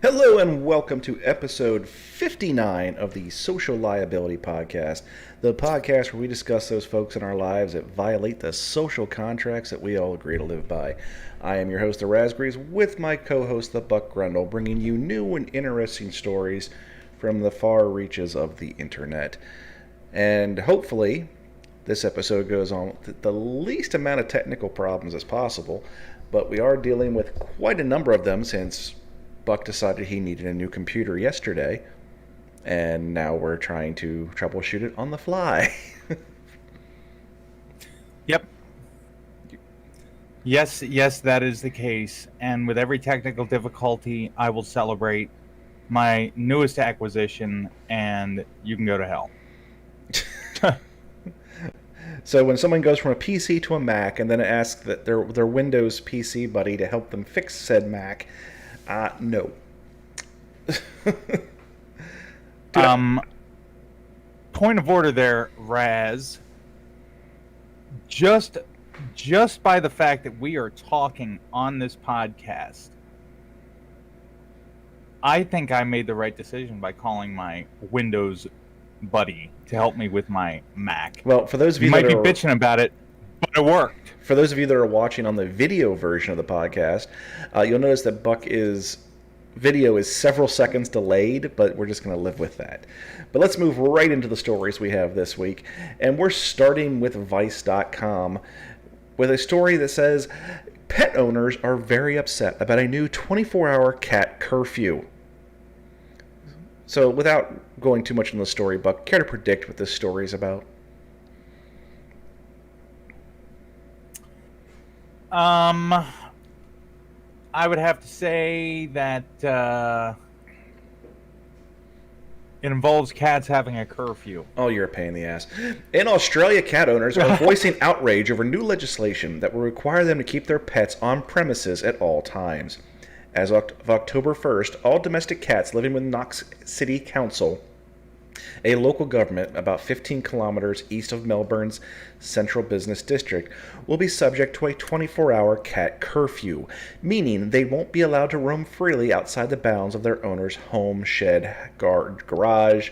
Hello and welcome to episode 59 of the Social Liability Podcast, the podcast where we discuss those folks in our lives that violate the social contracts that we all agree to live by. I am your host, the Raspberries, with my co-host, the Buck Grundle, bringing you new and interesting stories from the far reaches of the internet. And hopefully, this episode goes on with the least amount of technical problems as possible, but we are dealing with quite a number of them since Buck decided he needed a new computer yesterday, and now we're trying to troubleshoot it on the fly. Yep. Yes, that is the case. And with every technical difficulty, I will celebrate my newest acquisition, and you can go to hell. So when someone goes from a PC to a Mac and then asks that their Windows PC buddy to help them fix said Mac, no. Point of order there, Raz. Just by the fact that we are talking on this podcast, I think I made the right decision by calling my Windows buddy to help me with my Mac. Well, for those of you might be bitching about it, but it worked. For those of you that are watching on the video version of the podcast, you'll notice that Buck's video is several seconds delayed, but we're just going to live with that. But let's move right into the stories we have this week. And we're starting with Vice.com with a story that says, pet owners are very upset about a new 24-hour cat curfew. So without going too much into the story, Buck, care to predict what this story is about? I would have to say that it involves cats having a curfew. Oh, you're a pain in the ass. In Australia, cat owners are voicing outrage over new legislation that will require them to keep their pets on premises at all times. As of October 1st, all domestic cats living with Knox City Council, a local government about 15 kilometers east of Melbourne's central business district, will be subject to a 24-hour cat curfew, meaning they won't be allowed to roam freely outside the bounds of their owner's home, shed, garage,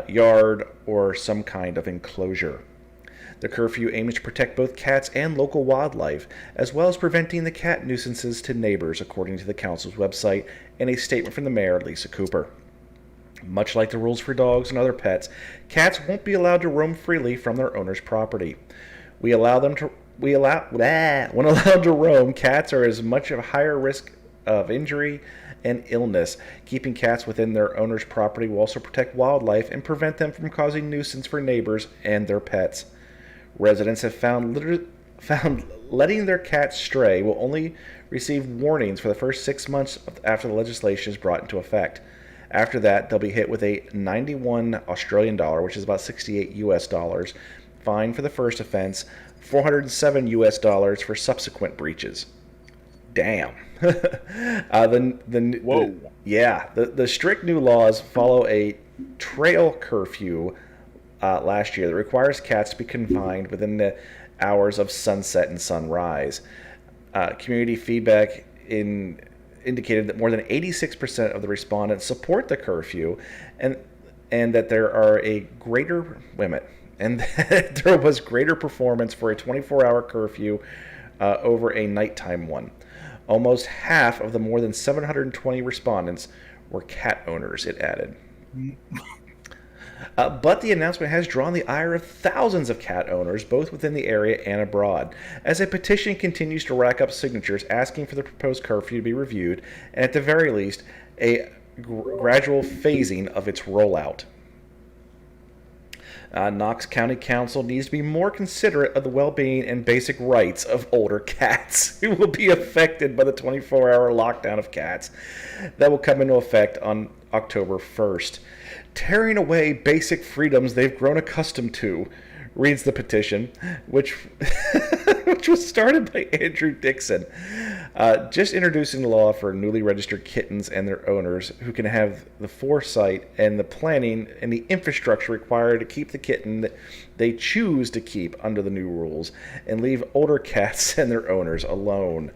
yard, or some kind of enclosure. The curfew aims to protect both cats and local wildlife, as well as preventing the cat nuisances to neighbors, according to the council's website and a statement from the mayor, Lisa Cooper. Much like the rules for dogs and other pets, cats won't be allowed to roam freely from their owner's property. When allowed to roam, cats are as much of a higher risk of injury and illness. Keeping cats within their owner's property will also protect wildlife and prevent them from causing nuisance for neighbors and their pets. Residents have found letting their cats stray will only receive warnings for the first 6 months after the legislation is brought into effect. After that, they'll be hit with a 91 Australian dollar, which is about 68 US dollars, fine for the first offense, 407 US dollars for subsequent breaches. Damn. The strict new laws follow a trail curfew last year that requires cats to be confined within the hours of sunset and sunrise. Community feedback indicated that more than 86% of the respondents support the curfew, and that there was greater performance for a 24-hour curfew over a nighttime one. Almost half of the more than 720 respondents were cat owners, it added. But the announcement has drawn the ire of thousands of cat owners, both within the area and abroad, as a petition continues to rack up signatures asking for the proposed curfew to be reviewed, and at the very least, a gradual phasing of its rollout. Knox County Council needs to be more considerate of the well-being and basic rights of older cats who will be affected by the 24-hour lockdown of cats that will come into effect on October 1st. Tearing away basic freedoms they've grown accustomed to, reads the petition, which was started by Andrew Dixon, just introducing the law for newly registered kittens and their owners who can have the foresight and the planning and the infrastructure required to keep the kitten that they choose to keep under the new rules and leave older cats and their owners alone.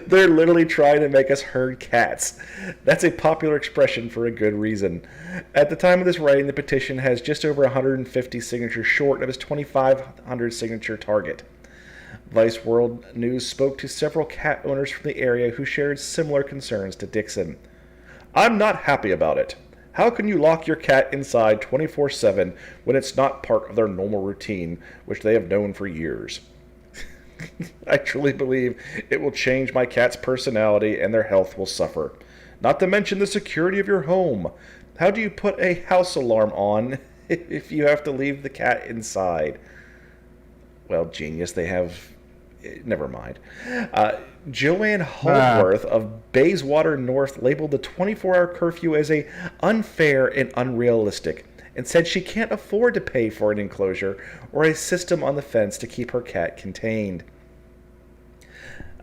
They're literally trying to make us herd cats. That's a popular expression for a good reason. At the time of this writing, the petition has just over 150 signatures short of its 2,500 signature target. Vice World News spoke to several cat owners from the area who shared similar concerns to Dixon. I'm not happy about it. How can you lock your cat inside 24/7 when it's not part of their normal routine, which they have known for years? I truly believe it will change my cat's personality and their health will suffer. Not to mention the security of your home. How do you put a house alarm on if you have to leave the cat inside? Well, genius, they have... Never mind. Joanne Holdworth of Bayswater North labeled the 24-hour curfew as a unfair and unrealistic and said she can't afford to pay for an enclosure or a system on the fence to keep her cat contained.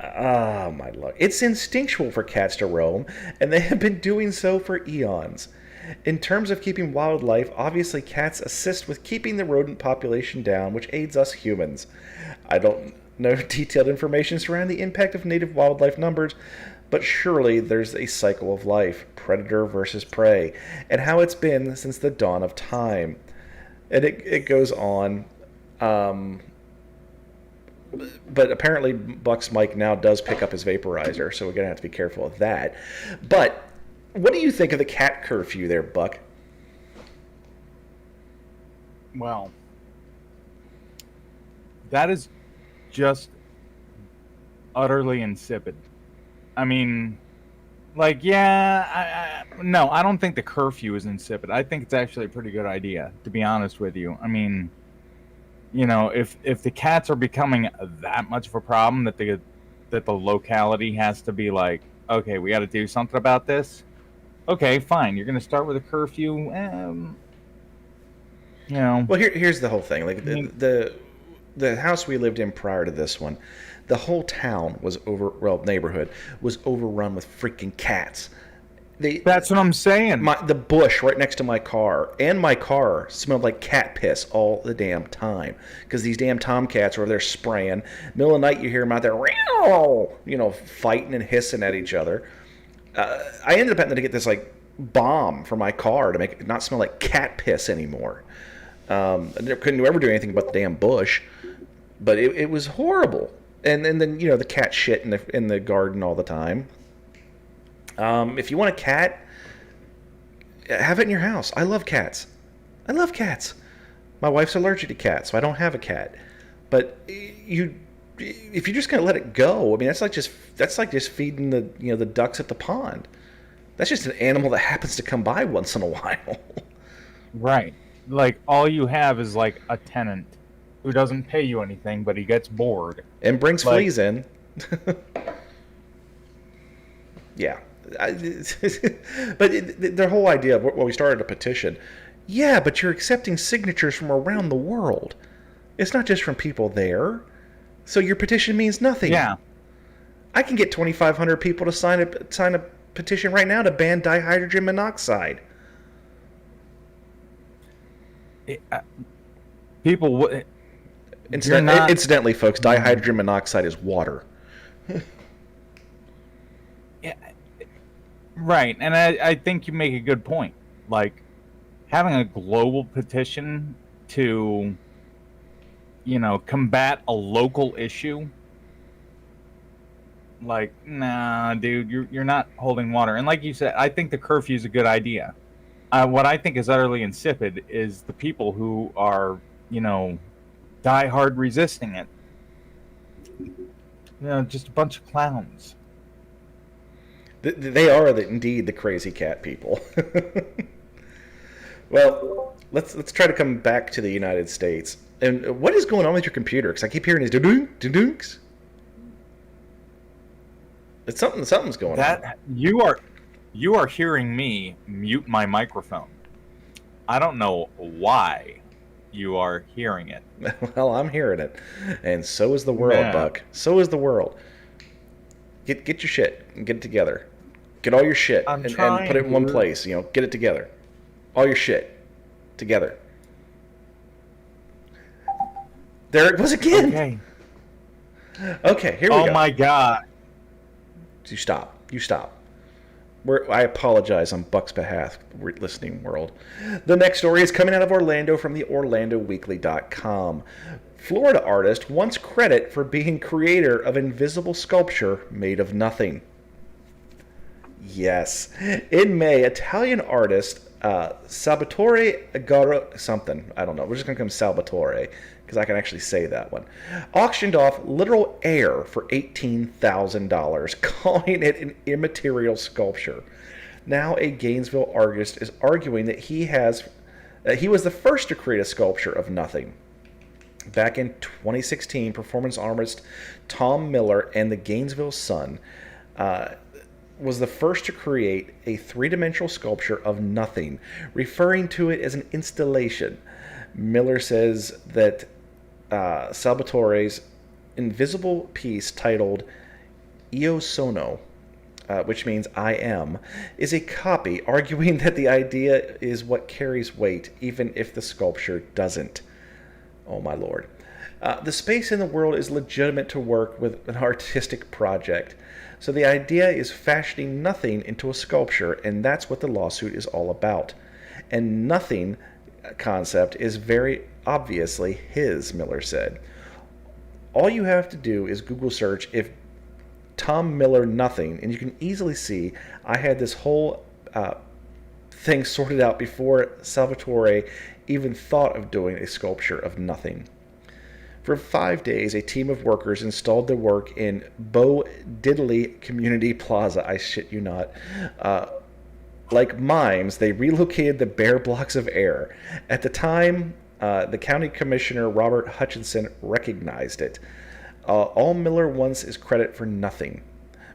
Ah, my luck. It's instinctual for cats to roam, and they have been doing so for eons. In terms of keeping wildlife, obviously cats assist with keeping the rodent population down, which aids us humans. I don't know detailed information surrounding the impact of native wildlife numbers, but surely there's a cycle of life, predator versus prey, and how it's been since the dawn of time. And it goes on. But apparently Buck's mic now does pick up his vaporizer, so we're going to have to be careful of that. But what do you think of the cat curfew there, Buck? Well, that is just utterly insipid. I mean, like, yeah, no, I don't think the curfew is insipid. I think it's actually a pretty good idea, to be honest with you. I mean, you know, if the cats are becoming that much of a problem that the locality has to be like, okay, we got to do something about this. Okay, fine. You're going to start with a curfew. You know. Well, here's the whole thing. Like the house we lived in prior to this one, the whole town was neighborhood was overrun with freaking cats. That's what I'm saying. The bush right next to my car smelled like cat piss all the damn time because these damn tomcats were there spraying. Middle of the night, you hear them out there, fighting and hissing at each other. I ended up having to get this like bomb for my car to make it not smell like cat piss anymore. I couldn't ever do anything about the damn bush, but it was horrible. And then the cat shit in the garden all the time. If you want a cat, have it in your house. I love cats. My wife's allergic to cats, so I don't have a cat. But if you're just gonna let it go, I mean that's like just feeding the ducks at the pond. That's just an animal that happens to come by once in a while. Right. Like all you have is like a tenant who doesn't pay you anything, but he gets bored and brings fleas in. Yeah. But their whole idea of we started a petition. Yeah, but you're accepting signatures from around the world. It's not just from people there. So your petition means nothing. Yeah. I can get 2,500 people to sign a petition right now to ban dihydrogen monoxide. People... Incidentally, folks, dihydrogen monoxide is water. Yeah. Right, and I think you make a good point. Like, having a global petition to, combat a local issue, like, nah, dude, you're not holding water. And like you said, I think the curfew is a good idea. What I think is utterly insipid is the people who are, die hard resisting it. Just a bunch of clowns. They are indeed the crazy cat people. Well, let's try to come back to the United States. And what is going on with your computer? Because I keep hearing these doo-doo-doo-doonks. It's something's going on. You are hearing me mute my microphone. I don't know why you are hearing it. Well, I'm hearing it, and so is the world, Buck. So is the world. Get your shit and get it together. Get all your shit and put it in one place. Get it together. All your shit together. There it was again. Okay. Okay, here we go. Oh my God. You stop. I apologize on Buck's behalf, listening world. The next story is coming out of Orlando from the OrlandoWeekly.com. Florida artist wants credit for being creator of invisible sculpture made of nothing. Yes. In May, Italian artist Salvatore Agaro something. I don't know. We're just going to call him Salvatore because I can actually say that one. Auctioned off literal air for $18,000, calling it an immaterial sculpture. Now a Gainesville artist is arguing that he was the first to create a sculpture of nothing. Back in 2016, performance artist Tom Miller and the Gainesville Sun was the first to create a three-dimensional sculpture of nothing, referring to it as an installation. Miller says that Salvatore's invisible piece titled Io Sono, which means I am, is a copy, arguing that the idea is what carries weight, even if the sculpture doesn't. Oh my lord. The space in the world is legitimate to work with an artistic project. So the idea is fashioning nothing into a sculpture, and that's what the lawsuit is all about. And nothing concept is very obviously his, Miller said. All you have to do is Google search if Tom Miller nothing, and you can easily see I had this whole thing sorted out before Salvatore even thought of doing a sculpture of nothing. For 5 days, a team of workers installed their work in Bo Diddley Community Plaza. I shit you not. Like mimes, they relocated the bare blocks of air. At the time, the county commissioner, Robert Hutchinson, recognized it. All Miller wants is credit for nothing.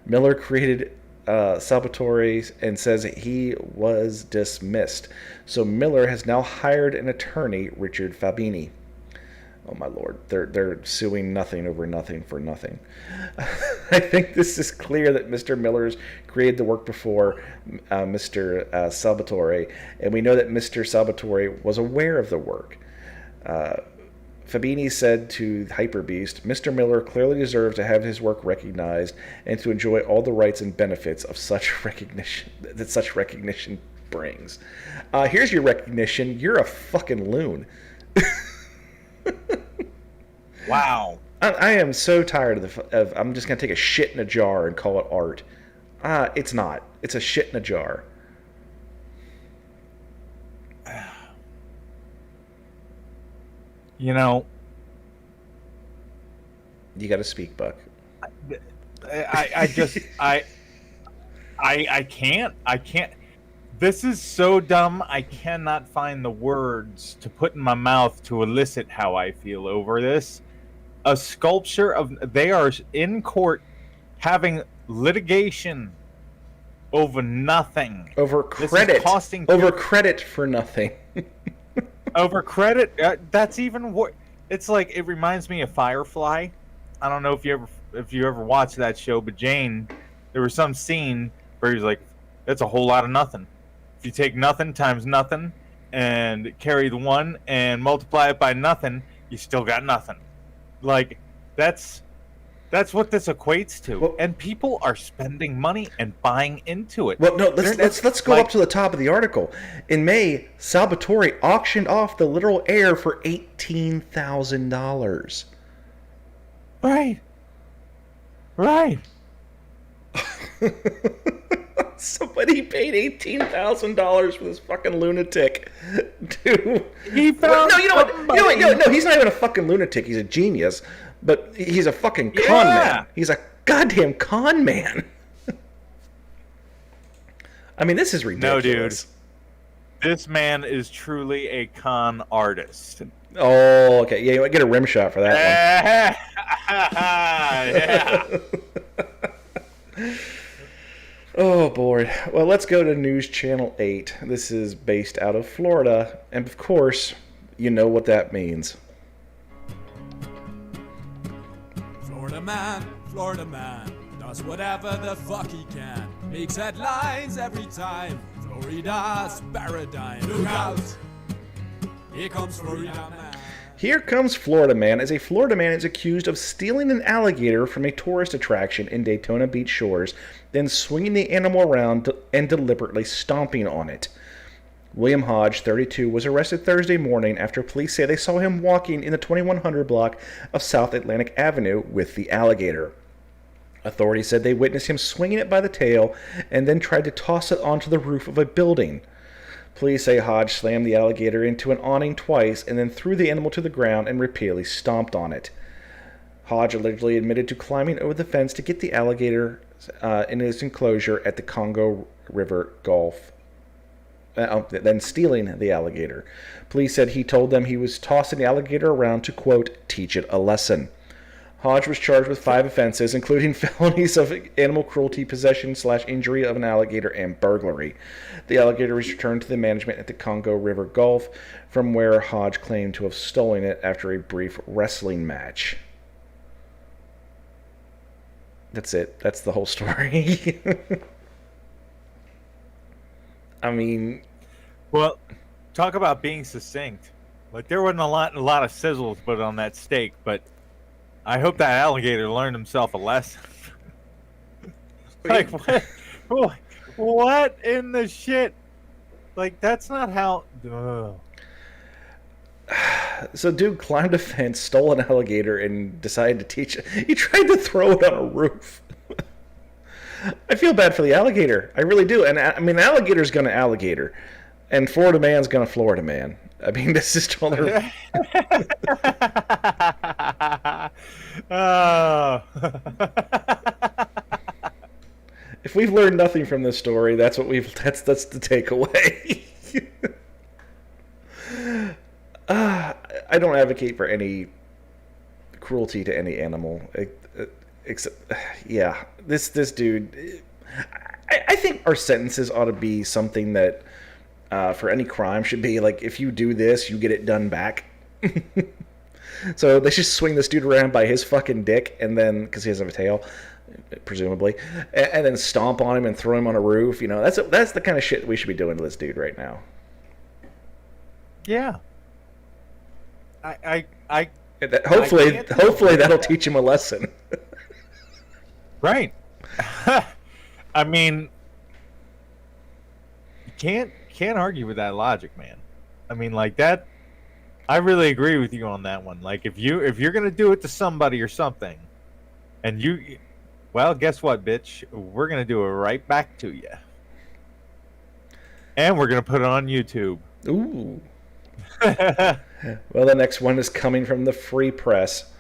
Miller created Salvatore and says he was dismissed. So Miller has now hired an attorney, Richard Fabini. Oh my lord, they're suing nothing over nothing for nothing. I think this is clear that Mr. Miller's created the work before Mr. Salvatore, and we know that Mr. Salvatore was aware of the work. Fabini said to Hyperbeast, Mr. Miller clearly deserves to have his work recognized and to enjoy all the rights and benefits of such recognition that such recognition brings. Here's your recognition. You're a fucking loon. Wow. I am so tired of I'm just going to take a shit in a jar and call it art. It's not. It's a shit in a jar. You know, you got to speak, Buck. I can't. This is so dumb. I cannot find the words to put in my mouth to elicit how I feel over this. A sculpture of, they are in court having litigation over nothing. Over credit. Over credit for nothing. Over credit. That's even what. It's like, it reminds me of Firefly. I don't know if you ever watched that show, but Jane, there was some scene where he's like, "That's a whole lot of nothing. If you take nothing times nothing and carry the one and multiply it by nothing, you still got nothing." Like, that's what this equates to. Well, and people are spending money and buying into it. Well, no, let's go up to the top of the article. In May, Salvatore auctioned off the literal air for $18,000. Right. Somebody paid $18,000 for this fucking lunatic. Dude. He found no, you know what? No, he's not even a fucking lunatic. He's a genius. But he's a fucking con man. He's a goddamn con man. I mean, this is ridiculous. No, dude. This man is truly a con artist. Oh, okay. Yeah, you might get a rim shot for that one. Oh, boy. Well, let's go to News Channel 8. This is based out of Florida. And, of course, you know what that means. Florida man, does whatever the fuck he can. Makes headlines every time. Florida's paradigm. Look out! Here comes Florida man. Here comes Florida Man, as a Florida man is accused of stealing an alligator from a tourist attraction in Daytona Beach shores, then swinging the animal around and deliberately stomping on it. William Hodge, 32, was arrested Thursday morning after police say they saw him walking in the 2100 block of South Atlantic Avenue with the alligator. Authorities said they witnessed him swinging it by the tail and then tried to toss it onto the roof of a building. Police say Hodge slammed the alligator into an awning twice and then threw the animal to the ground and repeatedly stomped on it. Hodge allegedly admitted to climbing over the fence to get the alligator in his enclosure at the Congo River Gulf, then stealing the alligator. Police said he told them he was tossing the alligator around to, quote, teach it a lesson. Hodge was charged with 5 offenses, including felonies of animal cruelty, possession/injury of an alligator, and burglary. The alligator was returned to the management at the Congo River Gulf, from where Hodge claimed to have stolen it after a brief wrestling match. That's it. That's the whole story. I mean... Well, talk about being succinct. Like, there wasn't a lot of sizzles put on that steak, but I hope that alligator learned himself a lesson. Like, what in the shit? Like, that's not how... Ugh. So dude climbed a fence, stole an alligator, and decided to teach it. He tried to throw it on a roof. I feel bad for the alligator. I really do. And I mean, alligator's gonna alligator. And Florida man's gonna Florida man. I mean, this is totally... If we've learned nothing from this story, that's what that's the takeaway. I don't advocate for any cruelty to any animal. Except, yeah, this dude. I think our sentences ought to be something that for any crime should be like, if you do this, you get it done back. So they just swing this dude around by his fucking dick, and then, because he doesn't have a tail, presumably, and then stomp on him and throw him on a roof. You know, that's the kind of shit we should be doing to this dude right now. Yeah. Hopefully that'll teach him a lesson. Right. I mean, you can't argue with that logic, man. I mean, like that. I really agree with you on that one. Like, if you're gonna do it to somebody or something, and well, guess what, bitch? We're gonna do it right back to you, and we're gonna put it on YouTube. Ooh. Well, the next one is coming from the Free Press.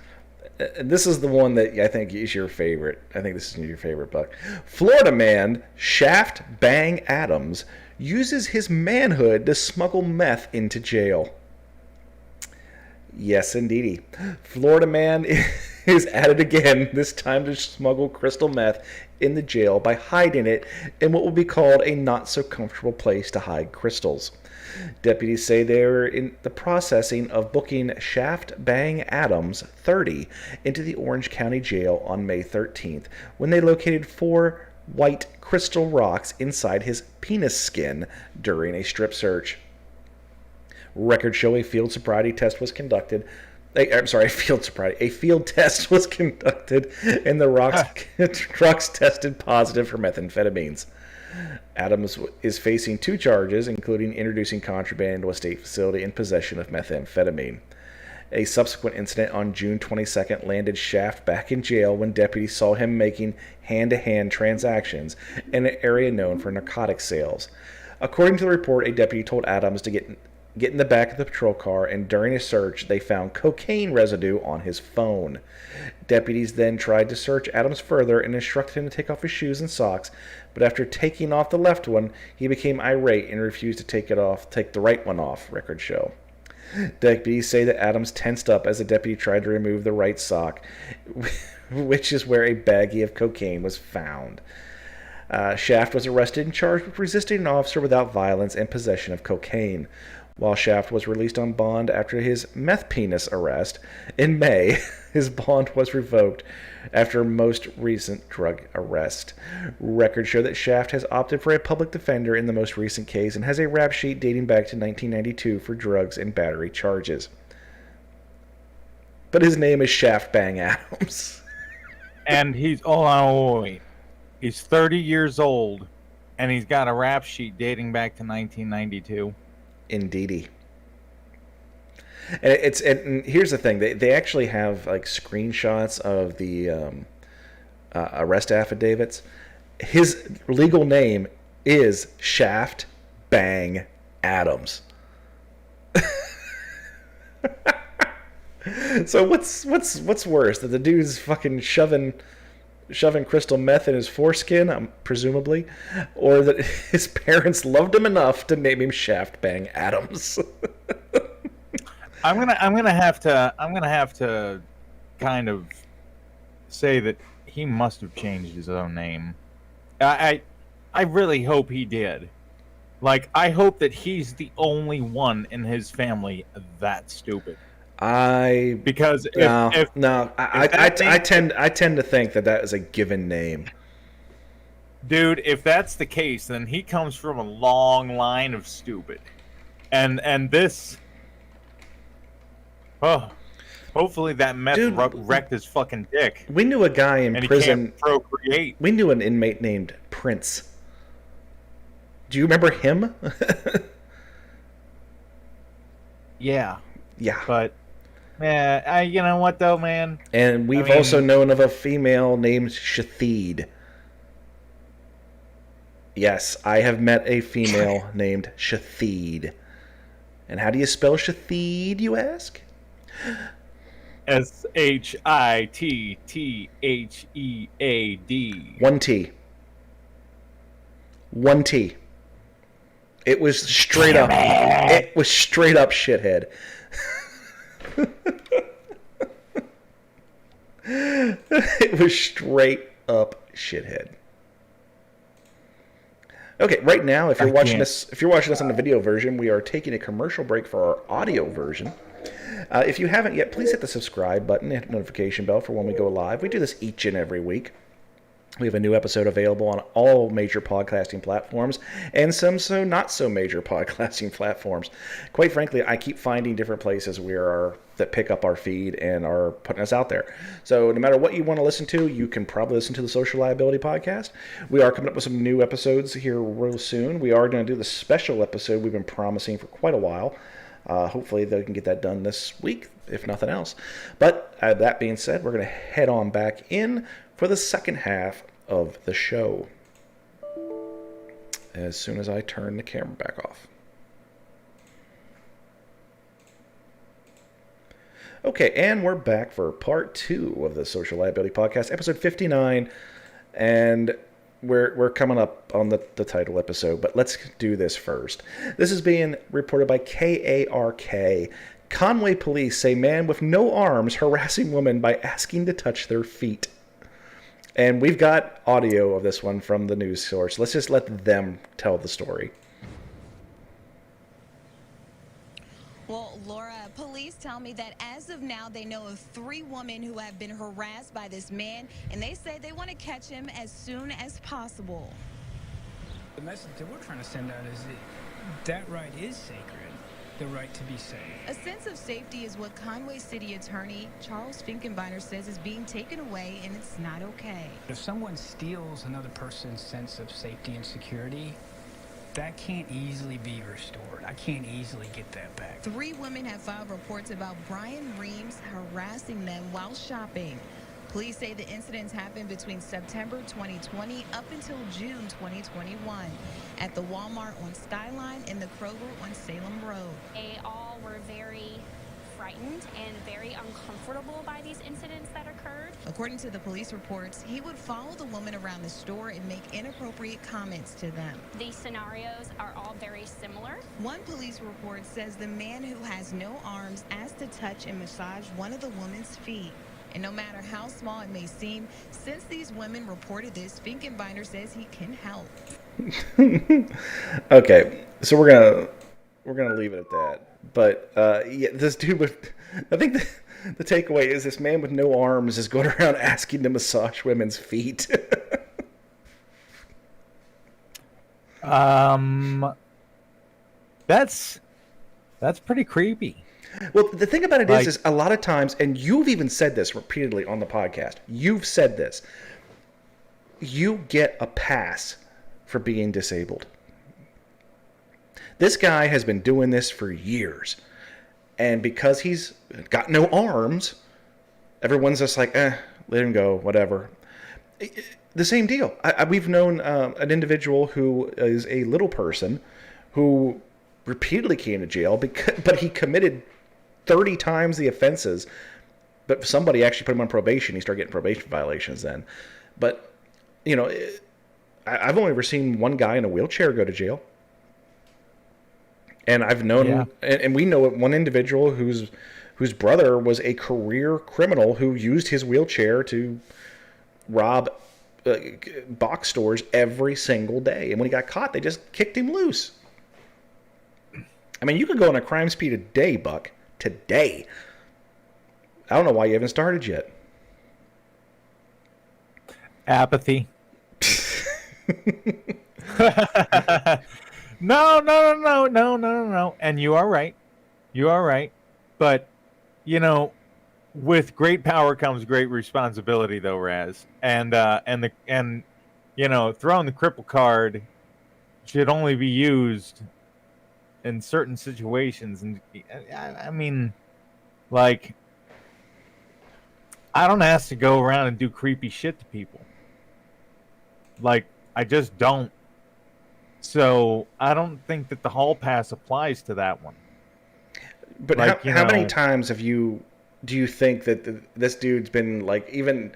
This is the one that I think is your favorite. I think this is your favorite, Buck. Florida man Shaft Bang Adams uses his manhood to smuggle meth into jail. Yes, indeedy. Florida man is at it again, this time to smuggle crystal meth in the jail by hiding it in what will be called a not-so-comfortable place to hide crystals. Deputies say they were in the processing of booking Shaft Bang Adams, 30, into the Orange County Jail on May 13th when they located 4 white crystal rocks inside his penis skin during a strip search. Records show a field sobriety test was conducted. A field test was conducted, and the rocks tested positive for methamphetamines. Adams is facing 2 charges, including introducing contraband into a state facility and possession of methamphetamine. A subsequent incident on June 22nd landed Shaft back in jail when deputies saw him making hand-to-hand transactions in an area known for narcotic sales. According to the report, a deputy told Adams to get in the back of the patrol car, and during a search, they found cocaine residue on his phone. Deputies then tried to search Adams further and instructed him to take off his shoes and socks, but after taking off the left one, he became irate and refused to take the right one off, records show. Deputies say that Adams tensed up as the deputy tried to remove the right sock, which is where a baggie of cocaine was found. Shaft was arrested and charged with resisting an officer without violence and possession of cocaine. While Shaft was released on bond after his meth penis arrest in May, his bond was revoked after a most recent drug arrest. Records show that Shaft has opted for a public defender in the most recent case and has a rap sheet dating back to 1992 for drugs and battery charges. But his name is Shaft Bang Adams. And he's wait. He's 30 years old, and he's got a rap sheet dating back to 1992. Indeedy. And here's the thing: they actually have like screenshots of the arrest affidavits. His legal name is Shaft Bang Adams. So what's worse, that the dude's fucking shoving crystal meth in his foreskin, presumably, or that his parents loved him enough to name him Shaft Bang Adams? I'm gonna have to kind of say that he must have changed his own name. I really hope he did. Like, I hope that he's the only one in his family that's stupid. Because I tend to think that is a given name. Dude, if that's the case, then he comes from a long line of stupid. And this hopefully that meth wrecked his fucking dick. We knew a guy in prison. He can't procreate. We knew an inmate named Prince. Do you remember him? Yeah. Yeah. But you know what though, man? And we've also known of a female named Shatheed. Yes, I have met a female named Shatheed. And how do you spell Shatheed, you ask? Shitthead. One T. One T. It was straight up. It was straight up shithead. It was straight up shithead. Okay, right now, if you're watching this on the video version, we are taking a commercial break for our audio version. If you haven't yet, please hit the subscribe button and hit the notification bell for when we go live. We do this each and every week. We have a new episode available on all major podcasting platforms and some not so major podcasting platforms. Quite frankly, I keep finding different places that pick up our feed and are putting us out there. So no matter what you want to listen to, you can probably listen to the Social Liability Podcast. We are coming up with some new episodes here real soon. We are going to do the special episode we've been promising for quite a while. Hopefully they can get that done this week, if nothing else. But that being said, we're going to head on back in for the second half of the show as soon as I turn the camera back off. Okay, and we're back for part 2 of the Social Liability Podcast, episode 59, and we're coming up on the title episode, but let's do this first. This is being reported by KARK. Conway police say man with no arms harassing woman by asking to touch their feet. And we've got audio of this one from the news source. Let's just let them tell the story. Well, Laura, police tell me that as of now, they know of 3 women who have been harassed by this man, and they say they want to catch him as soon as possible. The message that we're trying to send out is that right is sacred. The right to be safe. A sense of safety is what Conway City Attorney Charles Finkenbeiner says is being taken away, and it's not okay. If someone steals another person's sense of safety and security, that can't easily be restored. I can't easily get that back. 3 women have filed reports about Brian Reams harassing them while shopping. Police say the incidents happened between September 2020 up until June 2021 at the Walmart on Skyline and the Kroger on Salem Road. They all were very frightened and very uncomfortable by these incidents that occurred. According to the police reports, he would follow the woman around the store and make inappropriate comments to them. These scenarios are all very similar. One police report says the man who has no arms asked to touch and massage one of the woman's feet. And no matter how small it may seem, since these women reported this, Finkenbeiner says he can help. Okay, so we're gonna leave it at that. But yeah, this dude I think the takeaway is this man with no arms is going around asking to massage women's feet. That's pretty creepy. Well, the thing about it Like- is a lot of times, and you've even said this repeatedly on the podcast, you've said this, you get a pass for being disabled. This guy has been doing this for years. And because he's got no arms, everyone's just like, let him go, whatever. The same deal. We've known an individual who is a little person who repeatedly came to jail, but he committed 30 times the offenses. But somebody actually put him on probation. He started getting probation violations then. But, you know, I've only ever seen one guy in a wheelchair go to jail. And I've known, and we know one individual whose brother was a career criminal who used his wheelchair to rob box stores every single day. And when he got caught, they just kicked him loose. I mean, you could go on a crime speed a day, Buck. Today. I don't know why you haven't started yet. Apathy. No. And you are right. You are right. But, you know, with great power comes great responsibility, though, Raz. And you know, throwing the cripple card should only be used in certain situations. And I mean, like, I don't ask to go around and do creepy shit to people. Like, I just don't. So I don't think that the hall pass applies to that one. But like, how many times do you think that this dude's been, like, even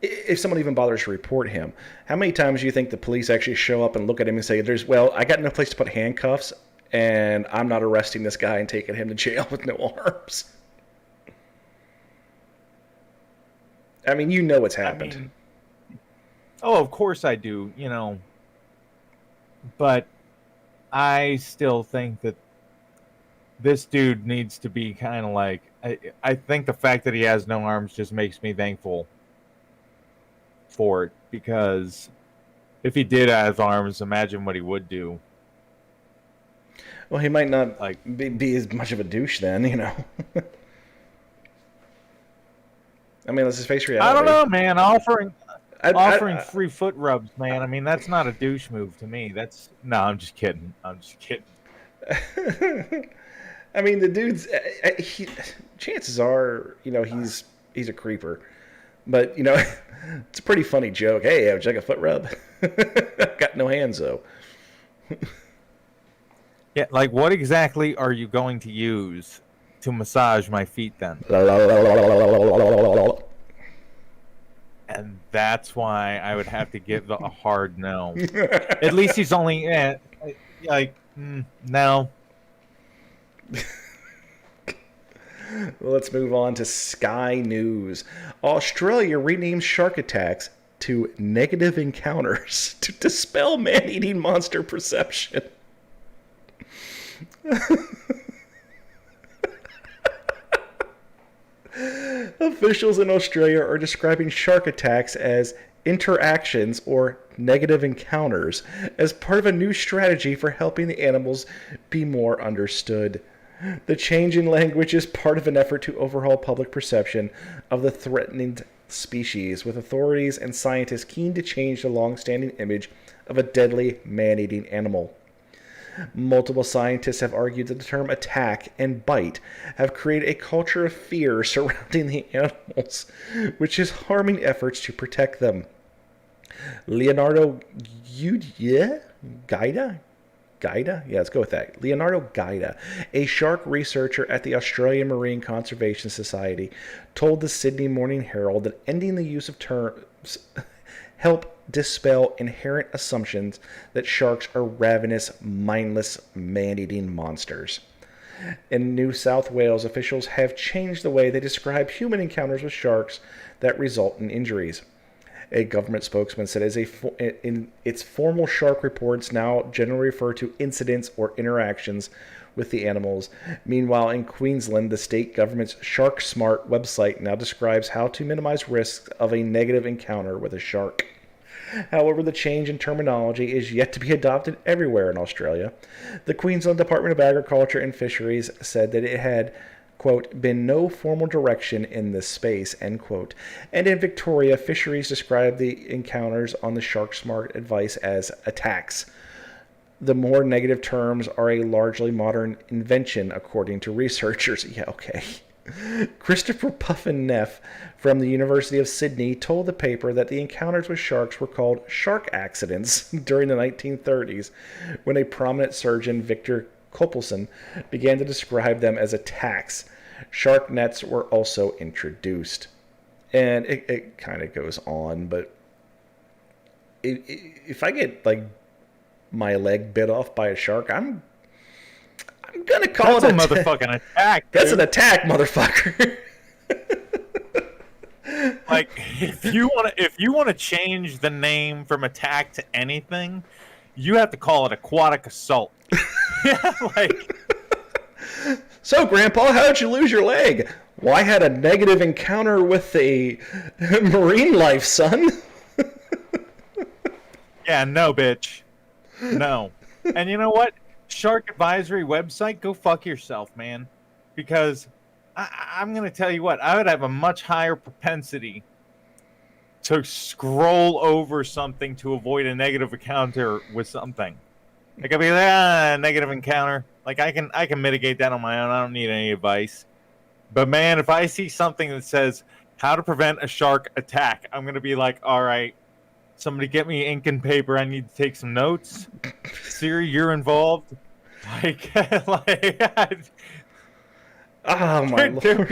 if someone even bothers to report him, how many times do you think the police actually show up and look at him and say, I got no place to put handcuffs and I'm not arresting this guy and taking him to jail with no arms? I mean, you know what's happened. Oh, of course I do, you know. But I still think that this dude needs to be kind of like... I think the fact that he has no arms just makes me thankful for it. Because if he did have arms, imagine what he would do. Well, he might not be as much of a douche then, you know. I mean, let's just face reality. I don't know, man. Offering free foot rubs, man. I mean, that's not a douche move to me. I'm just kidding. I mean, the dude's chances are, you know, he's a creeper. But, you know, it's a pretty funny joke. Hey, would you like a foot rub? I've got no hands, though. Yeah, like, what exactly are you going to use to massage my feet then? And that's why I would have to give a hard no. At least he's only no. Well, let's move on to Sky News. Australia renames shark attacks to negative encounters to dispel man-eating monster perception. Officials in Australia are describing shark attacks as interactions or negative encounters as part of a new strategy for helping the animals be more understood. The change in language is part of an effort to overhaul public perception of the threatened species, with authorities and scientists keen to change the long-standing image of a deadly man-eating animal. Multiple scientists have argued that the term attack and bite have created a culture of fear surrounding the animals, which is harming efforts to protect them. Leonardo Gaida? Yeah, let's go with that. Leonardo Gaida, a shark researcher at the Australian Marine Conservation Society, told the Sydney Morning Herald that ending the use of terms help dispel inherent assumptions that sharks are ravenous, mindless, man-eating monsters. In New South Wales, officials have changed the way they describe human encounters with sharks that result in injuries. A government spokesman said in its formal shark reports now generally refer to incidents or interactions with the animals. Meanwhile, in Queensland, the state government's Shark Smart website now describes how to minimize risks of a negative encounter with a shark. However, the change in terminology is yet to be adopted everywhere in Australia. The Queensland Department of Agriculture and Fisheries said that it had, quote, been no formal direction in this space, end quote. And in Victoria, fisheries describe the encounters on the Shark Smart advice as attacks. The more negative terms are a largely modern invention, according to researchers. Yeah, okay. Christopher Puffin Neff from the University of Sydney told the paper that the encounters with sharks were called shark accidents during the 1930s, when a prominent surgeon, Victor Kopelson, began to describe them as attacks. Shark nets were also introduced. And it kind of goes on, but if I get, like, my leg bit off by a shark, I'm gonna call That's it a motherfucking attack. That's dude. an attack, motherfucker. Like, if you want to change the name from attack to anything, you have to call it aquatic assault. Yeah, like. So, Grandpa, how did you lose your leg? Well, I had a negative encounter with a marine life, son. Yeah, no, bitch. No. And you know what? Shark Advisory website, go fuck yourself, man. Because I'm going to tell you what, I would have a much higher propensity to scroll over something to avoid a negative encounter with something. Like, I'd be like, negative encounter. Like, I can mitigate that on my own. I don't need any advice. But, man, if I see something that says how to prevent a shark attack, I'm going to be like, all right, somebody get me ink and paper. I need to take some notes. Siri, you're involved. Like, Oh, my there'd lord.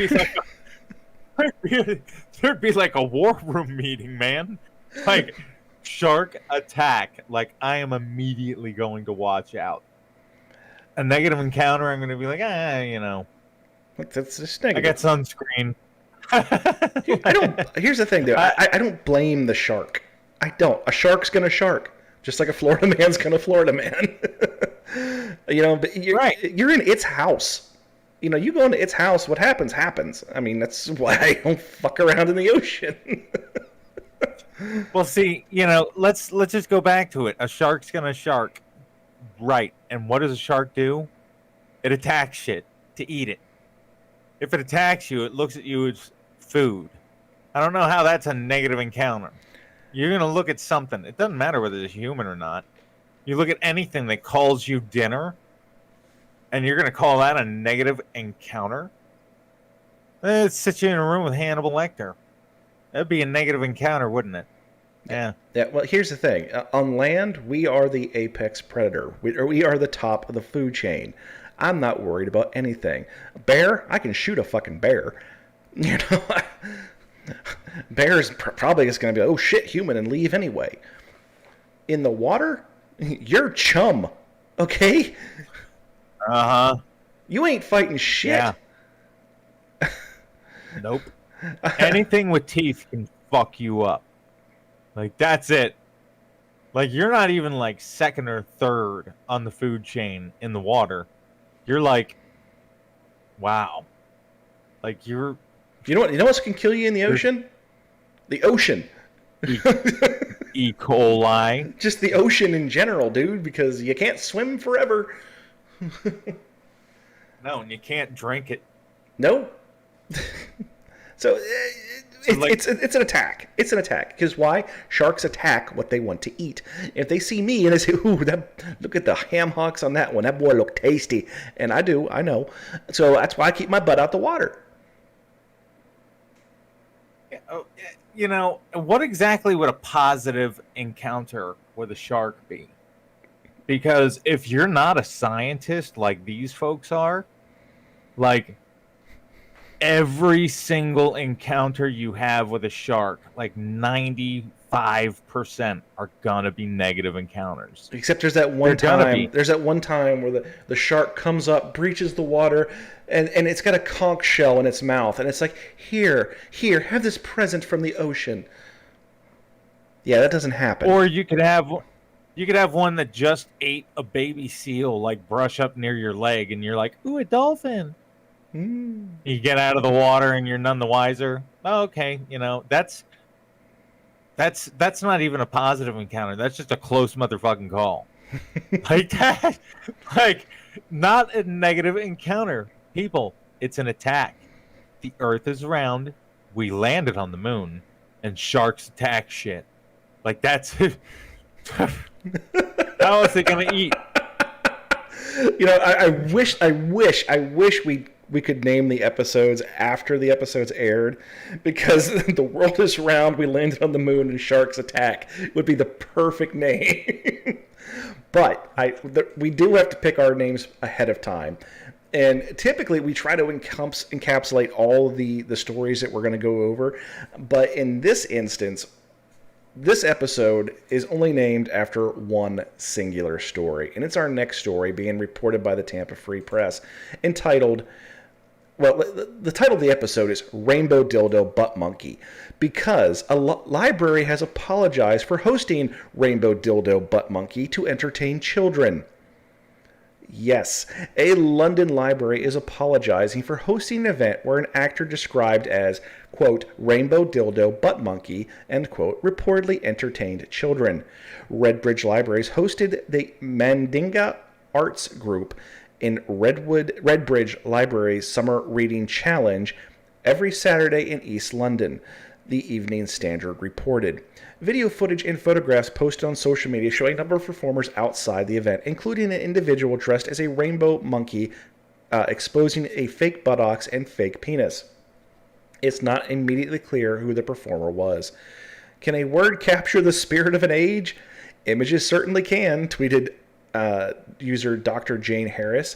there'd be like a war room meeting, man. Like, shark attack. Like, I am immediately going to watch out. A negative encounter, I'm going to be like, you know. That's just I negative. got sunscreen. I don't. Here's the thing, though. I don't blame the shark. I don't. A shark's gonna shark, just like a Florida man's gonna Florida man. You know, but you're in its house. You know, you go into its house. What happens, happens. I mean, that's why I don't fuck around in the ocean. Well, see, you know, let's just go back to it. A shark's gonna shark, right? And what does a shark do? It attacks shit to eat it. If it attacks you, it looks at you as food. I don't know how that's a negative encounter. You're going to look at something. It doesn't matter whether it's human or not. You look at anything that calls you dinner, and you're going to call that a negative encounter? It sits you in a room with Hannibal Lecter. That'd be a negative encounter, wouldn't it? Yeah. Yeah. Well, here's the thing. On land, we are the apex predator. We are the top of the food chain. I'm not worried about anything. Bear, I can shoot a fucking bear. You know, bear's probably just going to be like, oh shit, human, and leave anyway. In the water, you're chum, okay? Uh-huh. You ain't fighting shit. Yeah. Nope. Anything with teeth can fuck you up. Like, that's it. Like, you're not even like second or third on the food chain in the water. You're like, wow. Like, you're... You know what else can kill you in the ocean? The ocean. E. coli. Just the ocean in general, dude, because you can't swim forever. No, and you can't drink it. No. So like- it's an attack. It's an attack. Because why? Sharks attack what they want to eat. If they see me and they say, ooh, look at the ham hocks on that one. That boy look tasty. And I do. I know. So that's why I keep my butt out the water. You know, what exactly would a positive encounter with a shark be? Because if you're not a scientist like these folks are, like, every single encounter you have with a shark, like 95% are gonna be negative encounters. Except there's that one time. There's that one time where the shark comes up, breaches the water, and it's got a conch shell in its mouth, and it's like, here, have this present from the ocean. Yeah, that doesn't happen. Or you could have one that just ate a baby seal, like, brush up near your leg, and you're like, ooh, a dolphin. You get out of the water and you're none the wiser. Oh, okay, you know, that's not even a positive encounter. That's just a close motherfucking call. Like that, like, not a negative encounter. People, It's an attack. The Earth is round. We landed on the moon, and sharks attack shit. Like that's how else they gonna eat? You know, I wish we could name the episodes after the episodes aired, because the world is round, we landed on the moon, and sharks attack would be the perfect name. But we do have to pick our names ahead of time. And typically we try to encapsulate all the stories that we're going to go over. But in this instance, this episode is only named after one singular story. And it's our next story, being reported by the Tampa Free Press, entitled, well, the title of the episode is Rainbow Dildo Butt Monkey, because a library has apologized for hosting Rainbow Dildo Butt Monkey to entertain children. Yes, a London library is apologizing for hosting an event where an actor described as, quote, Rainbow Dildo Butt Monkey, end quote, reportedly entertained children. Redbridge Libraries hosted the Mandinga Arts Group in Redbridge Library's Summer Reading Challenge every Saturday in East London, the Evening Standard reported. Video footage and photographs posted on social media showing a number of performers outside the event, including an individual dressed as a rainbow monkey exposing a fake buttocks and fake penis. It's not immediately clear who the performer was. Can a word capture the spirit of an age? Images certainly can, tweeted user Dr. Jane Harris.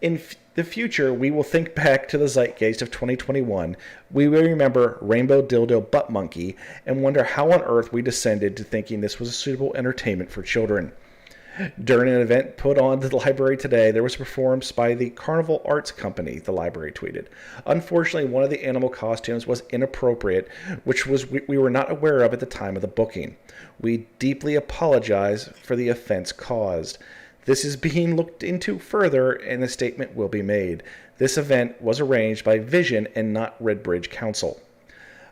In the future, we will think back to the zeitgeist of 2021. We will remember Rainbow Dildo Butt Monkey and wonder how on earth we descended to thinking this was a suitable entertainment for children. During an event put on the library today, there was a performance by the Carnival Arts Company, the library tweeted. Unfortunately, one of the animal costumes was inappropriate, which we were not aware of at the time of the booking. We deeply apologize for the offense caused. This is being looked into further, and a statement will be made. This event was arranged by Vision and not Redbridge Council.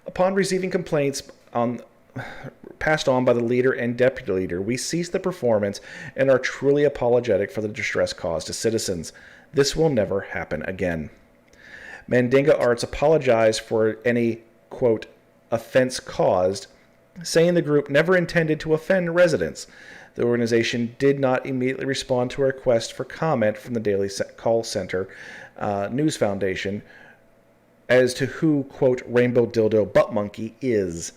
Upon receiving complaints passed on by the leader and deputy leader, we ceased the performance and are truly apologetic for the distress caused to citizens. This will never happen again. Mandinga Arts apologized for any, quote, offense caused, saying the group never intended to offend residents. The organization did not immediately respond to a request for comment from the Daily Call Center News Foundation as to who, quote, Rainbow Dildo Butt Monkey is.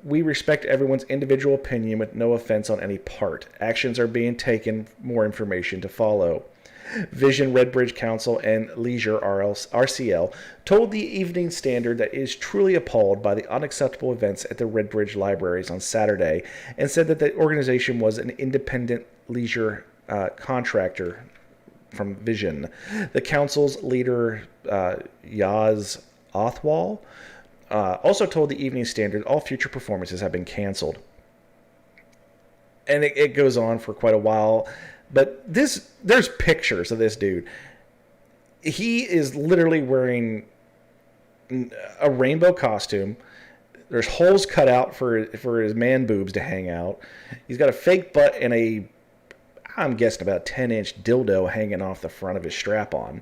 We respect everyone's individual opinion with no offense on any part. Actions are being taken, more information to follow. Vision, Redbridge Council, and Leisure RCL told the Evening Standard that it is truly appalled by the unacceptable events at the Redbridge Libraries on Saturday, and said that the organization was an independent leisure contractor from Vision. The council's leader, Yaz Othwal, also told the Evening Standard all future performances have been canceled. And it goes on for quite a while. But there's pictures of this dude. He is literally wearing a rainbow costume. There's holes cut out for his man boobs to hang out. He's got a fake butt and I'm guessing about 10-inch dildo hanging off the front of his strap-on.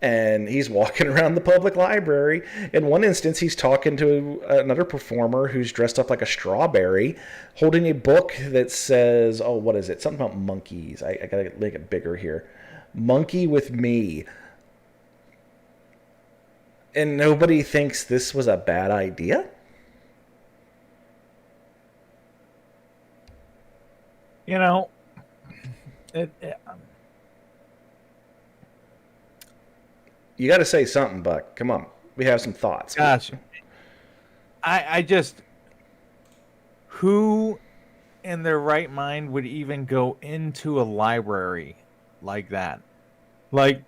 And he's walking around the public library. In one instance, he's talking to another performer who's dressed up like a strawberry, holding a book that says, oh, what is it? Something about monkeys. I gotta make it bigger here. Monkey with me. And nobody thinks this was a bad idea? You know, you got to say something, Buck. Come on. We have some thoughts. Gosh. I just... Who in their right mind would even go into a library like that? Like,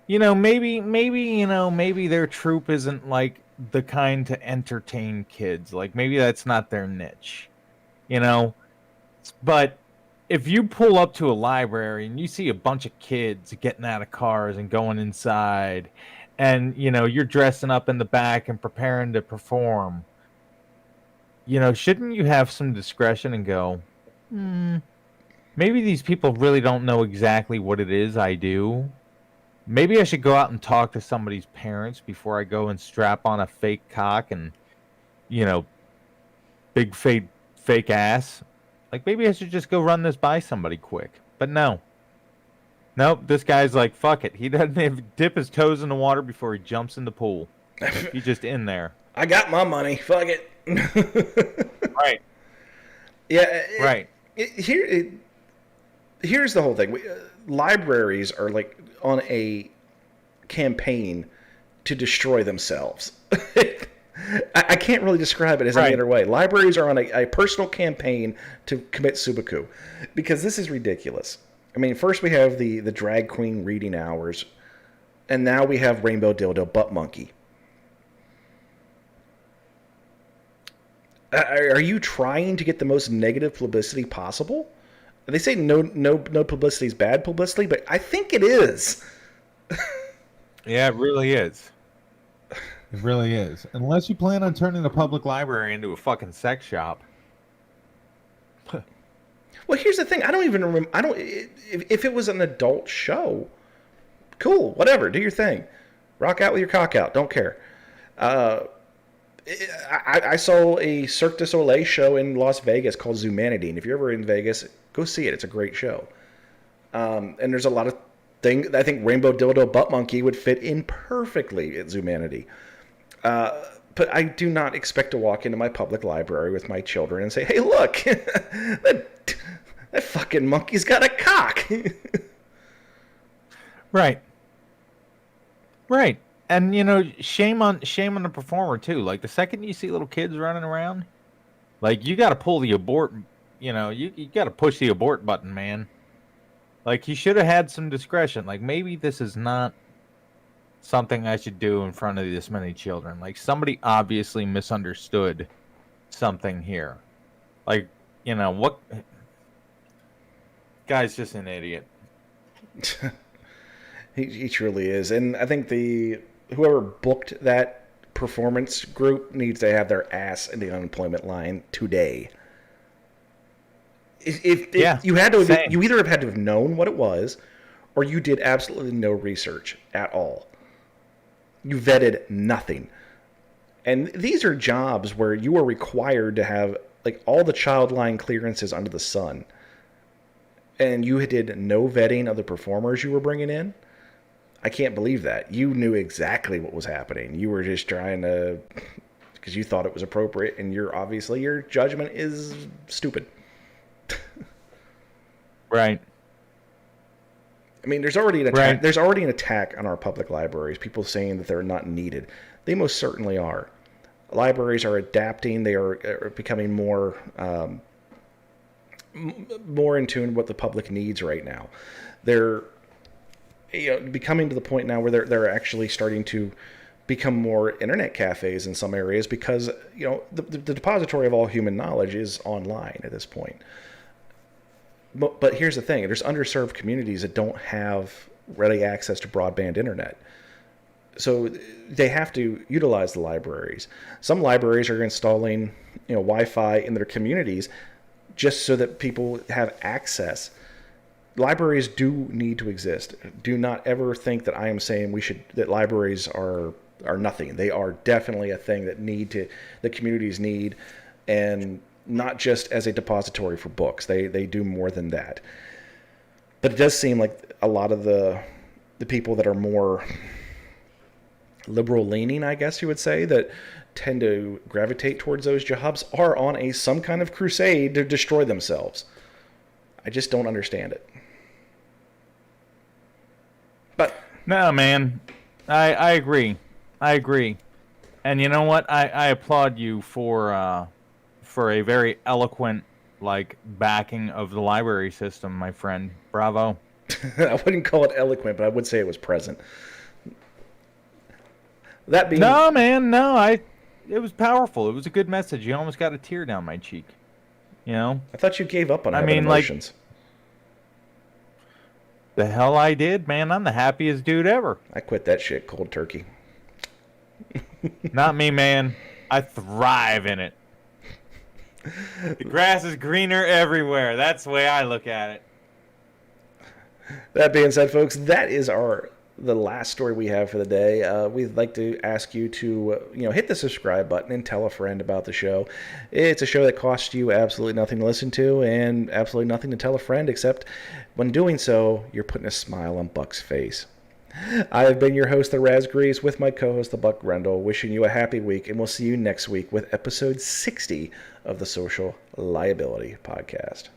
maybe their troupe isn't like the kind to entertain kids. Like, maybe that's not their niche. But if you pull up to a library and you see a bunch of kids getting out of cars and going inside, and you're dressing up in the back and preparing to perform, shouldn't you have some discretion and go, maybe these people really don't know exactly what it is I do. Maybe I should go out and talk to somebody's parents before I go and strap on a fake cock and, you know, big fake ass. Like, maybe I should just go run this by somebody quick. But no. Nope, this guy's like, fuck it. He doesn't even dip his toes in the water before he jumps in the pool. He's just in there. I got my money. Fuck it. Right. Yeah. Right. Here's the whole thing. Libraries are like on a campaign to destroy themselves. I can't really describe it as any other way. Libraries are on a personal campaign to commit seppuku, because this is ridiculous. I mean, first we have the drag queen reading hours, and now we have Rainbow Dildo Butt Monkey. Are you trying to get the most negative publicity possible? They say no publicity is bad publicity, but I think it is. Yeah, it really is. It really is. Unless you plan on turning a public library into a fucking sex shop. Well, here's the thing. I don't even remember. If it was an adult show, cool, whatever. Do your thing. Rock out with your cock out. Don't care. I saw a Cirque du Soleil show in Las Vegas called Zumanity, and if you're ever in Vegas, go see it. It's a great show. And there's a lot of things. I think Rainbow Dildo Butt Monkey would fit in perfectly at Zumanity. But I do not expect to walk into my public library with my children and say, hey, look, that fucking monkey's got a cock. Right. Right. And, you know, shame on the performer, too. Like, the second you see little kids running around, like, you got to pull the abort, you know, you got to push the abort button, man. Like, he should have had some discretion. Like, maybe this is not something I should do in front of this many children. Like, somebody obviously misunderstood something here. Like, you know, what... Guy's just an idiot. He truly is. And I think whoever booked that performance group needs to have their ass in the unemployment line today. If you had to, you either have had to have known what it was, or you did absolutely no research at all. You vetted nothing. And these are jobs where you are required to have like all the child line clearances under the sun. And you did no vetting of the performers you were bringing in. I can't believe that. You knew exactly what was happening. You were just trying to, because you thought it was appropriate, and your judgment is stupid. Right. I mean, there's already an attack. Right. There's already an attack on our public libraries. People saying that they're not needed. They most certainly are. Libraries are adapting. They are becoming more in tune with what the public needs right now. They're becoming to the point now where they're actually starting to become more internet cafes in some areas, because the depository of all human knowledge is online at this point. But here's the thing: there's underserved communities that don't have ready access to broadband internet, so they have to utilize the libraries. Some libraries are installing Wi-Fi in their communities just so that people have access. Libraries do need to exist. Do not ever think that I am saying that libraries are nothing. They are definitely a thing that the communities need, and not just as a depository for books. They do more than that. But it does seem like a lot of the people that are more liberal leaning, I guess you would say, that tend to gravitate towards those jobs are on some kind of crusade to destroy themselves. I just don't understand it. But no, man, I agree. And you know what? I applaud you for a very eloquent backing of the library system, my friend. Bravo. I wouldn't call it eloquent, but I would say it was present. That being no, man, no, it was powerful. It was a good message. You almost got a tear down my cheek. I thought you gave up on having emotions. The hell I did, man. I'm the happiest dude ever. I quit that shit cold turkey. Not me, man. I thrive in it. The grass is greener everywhere. That's the way I look at it. That being said, folks, that is our the last story we have for the day, we'd like to ask you to, hit the subscribe button and tell a friend about the show. It's a show that costs you absolutely nothing to listen to and absolutely nothing to tell a friend, except when doing so, you're putting a smile on Buck's face. I have been your host, the Raz Grease, with my co-host, the Buck Grendel, wishing you a happy week, and we'll see you next week with episode 60 of the Social Liability Podcast.